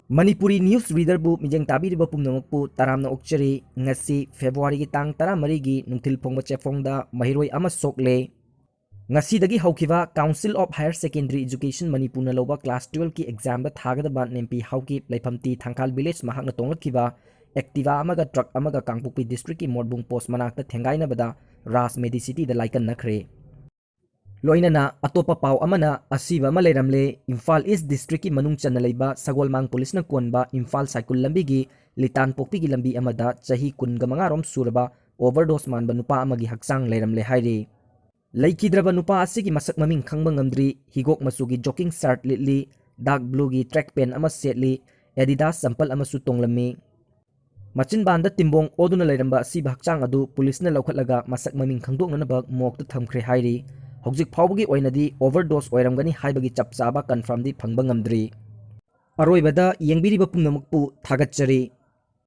Manipuri News Reader bu mijeng tabiriba pumnamukpu taramna okchari ngasi February gi tang 13 gi nungthil phongba chefongda mahiroi ama sokle ngasi dagi haukiba Council of Higher Secondary Education Manipur na loba class 12 ki exam ba thagada nempi hauki laifamti Thangkal village mahakna tonglakiba Activa amaga truck amaga Kangpokpi district ki Morbung post manakta thengaina bada Ras Medicity da laikan nakhre loinana atopa pau amana asiba malairamle Imphal East District ki manung chana leiba Sagolmang Police na kuanba Imphal Cycle lambi gi Litan Pokpi gi lambi amada chahi kunga mangarom suraba overdose manba nupa amagi haksang leiramle hairi leikidraba nupa asigi masak maming khangba ngamdri higok masugi jogging shirt litli dark blue gi track pen ama setli Adidas sampal amasu tonglammi machin banda timbong oduna leiramba asiba hakchang adu police na laukhatlaga masak maming khangdokna bak mokta thamkhre hairi hojik phawbagi oinadi overdose oiramgani haibagi chapchaba confirm di phangba ngamdri aroibada yengbiriba pumnamukpu thagatchari